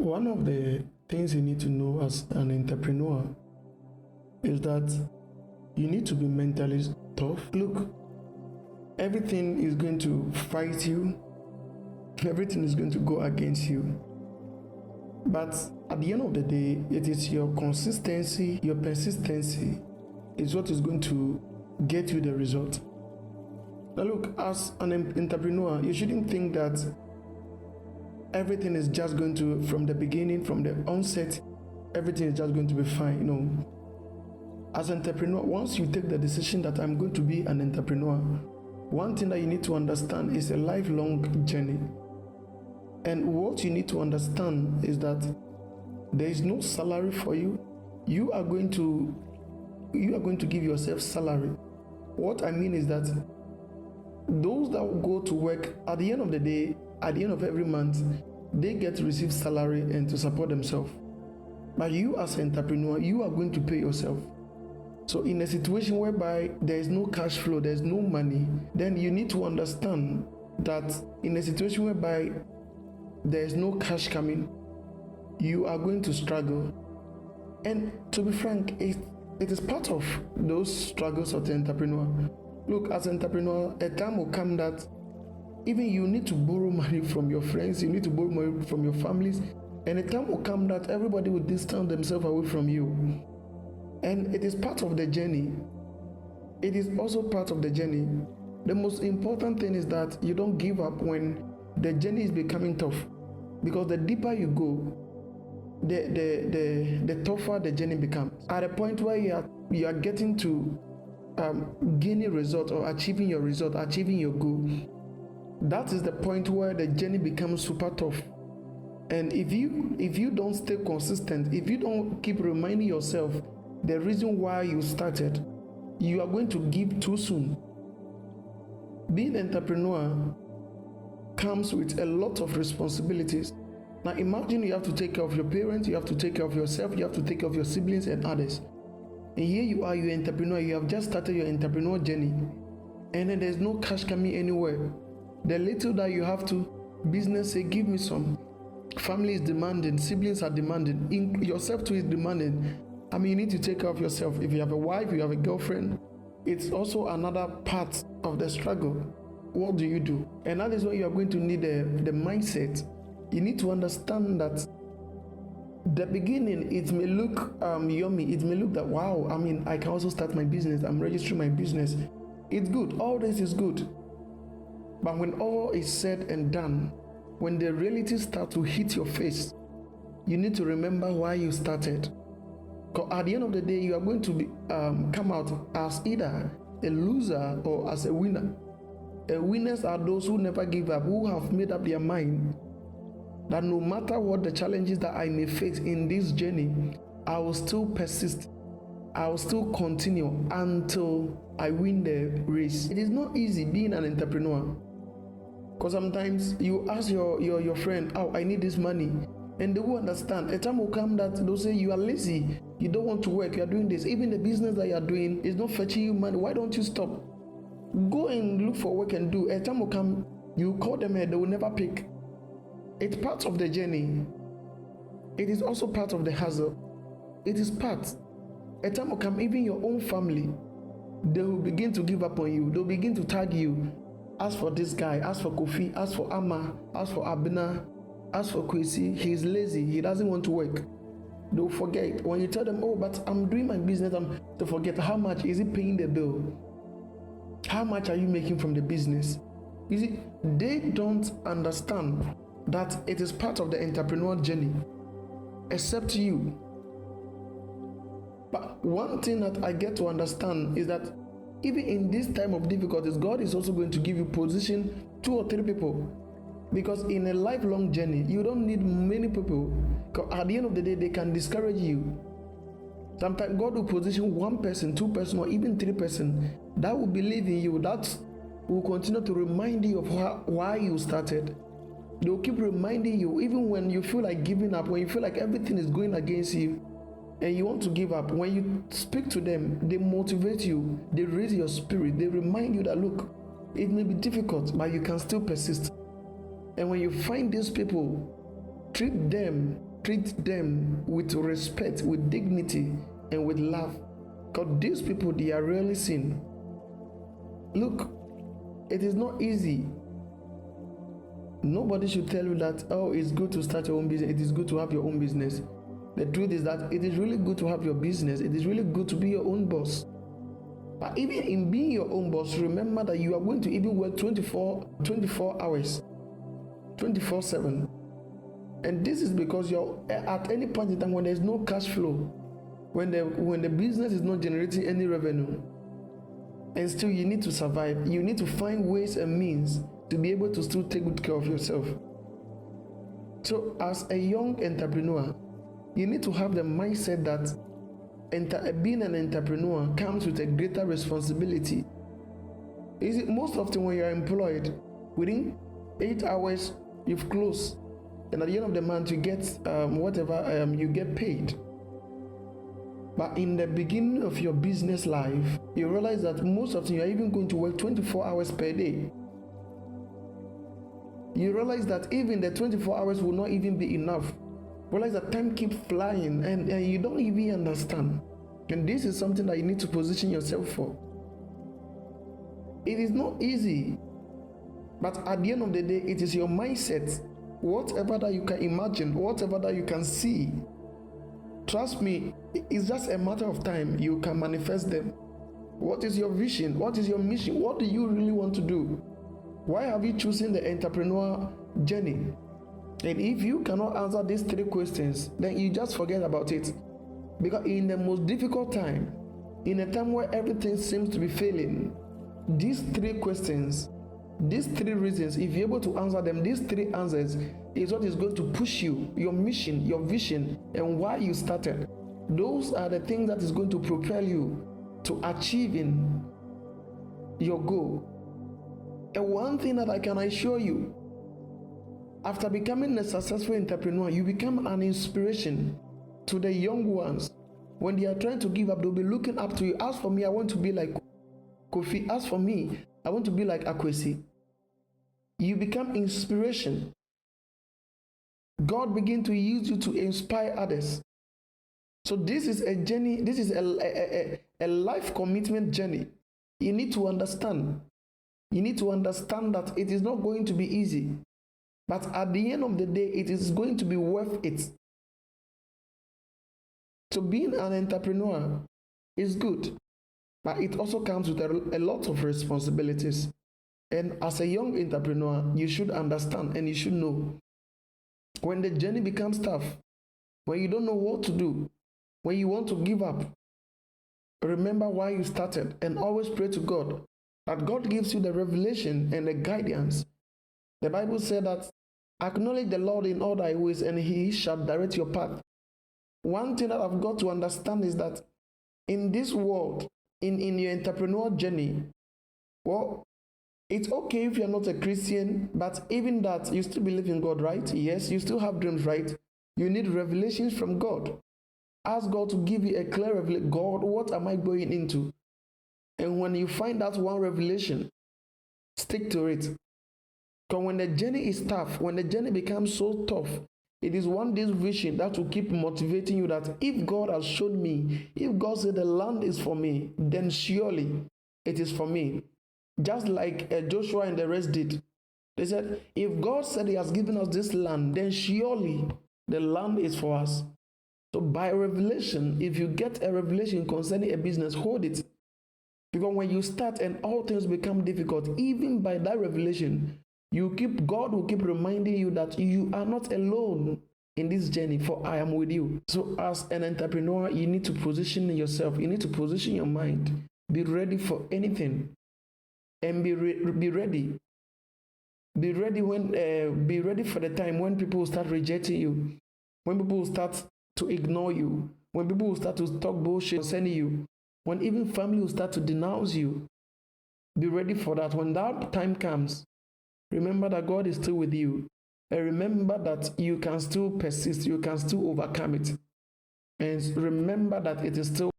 One of the things you need to know as an entrepreneur is that you need to be mentally tough. Look, everything is going to fight you, everything is going to go against you. But at the end of the day, it is your consistency, your persistency is what is going to get you the result. Now look, as an entrepreneur, you shouldn't think that everything is just going to, from the beginning, from the onset, everything is just going to be fine. No. As an entrepreneur, once you take the decision that I'm going to be an entrepreneur, one thing that you need to understand is a lifelong journey. And what you need to understand is that there is no salary for you. You are going to give yourself salary. What I mean is that those that will go to work at the end of the day, at the end of every month, they get to receive salary and to support themselves. But you as an entrepreneur, you are going to pay yourself. So in a situation whereby there is no cash flow, there is no money, then you need to understand that in a situation whereby there is no cash coming, you are going to struggle. And to be frank, it is part of those struggles of the entrepreneur. Look, as an entrepreneur, a time will come that even you need to borrow money from your friends, you need to borrow money from your families, and a time will come that everybody will distance themselves away from you. And it is part of the journey. It is also part of the journey. The most important thing is that you don't give up when the journey is becoming tough, because the deeper you go, the tougher the journey becomes. At a point where you are getting to gaining result or achieving your result, achieving your goal, that is the point where the journey becomes super tough. And if you don't stay consistent, if you don't keep reminding yourself the reason why you started, you are going to give too soon. Being an entrepreneur comes with a lot of responsibilities. Now imagine you have to take care of your parents, you have to take care of yourself, you have to take care of your siblings and others. And here you are, you're an entrepreneur, you have just started your entrepreneur journey, and then there's no cash coming anywhere. The little that you have to, business say, give me some. Family is demanding, siblings are demanding, yourself too is demanding. I mean, you need to take care of yourself. If you have a wife, you have a girlfriend, it's also another part of the struggle. What do you do? And that is why you are going to need the mindset. You need to understand that the beginning, it may look yummy. It may look that, wow, I mean, I can also start my business. I'm registering my business. It's good. All this is good. But when all is said and done, when the reality starts to hit your face, you need to remember why you started. Because at the end of the day, you are going to come out as either a loser or as a winner. Winners are those who never give up, who have made up their mind that no matter what the challenges that I may face in this journey, I will still persist. I will still continue until I win the race. It is not easy being an entrepreneur, because sometimes you ask your friend, oh, I need this money, and they will understand. A time will come that they'll say you are lazy, you don't want to work, you are doing this. Even the business that you are doing is not fetching you money. Why don't you stop? Go and look for work and do. A time will come, you call them and they will never pick. It's part of the journey. It is also part of the hustle. It is part. A time will come, even your own family, they will begin to give up on you. They'll begin to tag you. As for this guy, as for Kofi, as for Amma, as for Abena, as for Kwesi, he's lazy, he doesn't want to work. They'll forget. When you tell them, oh, but I'm doing my business, to forget how much is it paying the bill? How much are you making from the business? You see, they don't understand that it is part of the entrepreneur journey, except you. But one thing that I get to understand is that even in this time of difficulties, God is also going to give you position 2 or 3 people. Because in a lifelong journey, you don't need many people. At the end of the day, they can discourage you. Sometimes God will position 1 person, 2 person, or even 3 person that will believe in you, that will continue to remind you of why you started. They will keep reminding you, even when you feel like giving up, when you feel like everything is going against you and you want to give up. When you speak to them, they motivate you, they raise your spirit, they remind you that, look, it may be difficult, but you can still persist. And when you find these people, treat them treat them with respect, with dignity, and with love. Because these people, they are rarely seen. Look, it is not easy. Nobody should tell you that, oh, it's good to start your own business. It is good to have your own business. The truth is that it is really good to have your business. It is really good to be your own boss. But even in being your own boss, remember that you are going to even work 24 hours, 24/7. And this is because you're at any point in time when there's no cash flow, when the business is not generating any revenue, and still you need to survive, you need to find ways and means to be able to still take good care of yourself. So as a young entrepreneur, you need to have the mindset that being an entrepreneur comes with a greater responsibility. Most often when you're employed, within 8 hours you've closed, and at the end of the month you get whatever you get paid. But in the beginning of your business life, you realize that most of the time you're even going to work 24 hours per day. You realize that even the 24 hours will not even be enough. Realize that time keeps flying and you don't even understand. And this is something that you need to position yourself for. It is not easy, but at the end of the day, it is your mindset. Whatever that you can imagine, whatever that you can see, trust me, it's just a matter of time you can manifest them. What is your vision? What is your mission? What do you really want to do? Why have you chosen the entrepreneur journey? And if you cannot answer these 3 questions, then you just forget about it. Because in the most difficult time, in a time where everything seems to be failing, these 3 questions, these 3 reasons, if you're able to answer them, these 3 answers is what is going to push you, your mission, your vision, and why you started. Those are the things that is going to propel you to achieving your goal. And one thing that I can assure you, after becoming a successful entrepreneur, you become an inspiration to the young ones. When they are trying to give up, they'll be looking up to you. As for me, I want to be like Kofi. As for me, I want to be like Akwesi. You become inspiration. God begin to use you to inspire others. So this is a journey. This is a life commitment journey. You need to understand. You need to understand that it is not going to be easy. But at the end of the day, it is going to be worth it. So being an entrepreneur is good, but it also comes with a lot of responsibilities. And as a young entrepreneur, you should understand and you should know when the journey becomes tough, when you don't know what to do, when you want to give up, remember why you started and always pray to God that God gives you the revelation and the guidance. The Bible said that acknowledge the Lord in all thy ways and he shall direct your path. One thing that I've got to understand is that in this world, in your entrepreneurial journey, well, it's okay if you're not a Christian, but even that, you still believe in God, right? Yes, you still have dreams, right? You need revelations from God. Ask God to give you a clear revelation. God, what am I going into? And when you find that one revelation, stick to it. Because when the journey is tough, when the journey becomes so tough, it is one day's vision that will keep motivating you that if God has shown me, if God said the land is for me, then surely it is for me. Just like Joshua and the rest did. They said, if God said he has given us this land, then surely the land is for us. So by revelation, if you get a revelation concerning a business, hold it. Because when you start and all things become difficult, even by that revelation, God will keep reminding you that you are not alone in this journey, for I am with you. So as an entrepreneur, you need to position yourself. You need to position your mind. Be ready for anything. And be ready. Be ready be ready for the time when people will start rejecting you. When people will start to ignore you. When people will start to talk bullshit concerning you. When even family will start to denounce you. Be ready for that. When that time comes, remember that God is still with you. And remember that you can still persist. You can still overcome it. And remember that it is still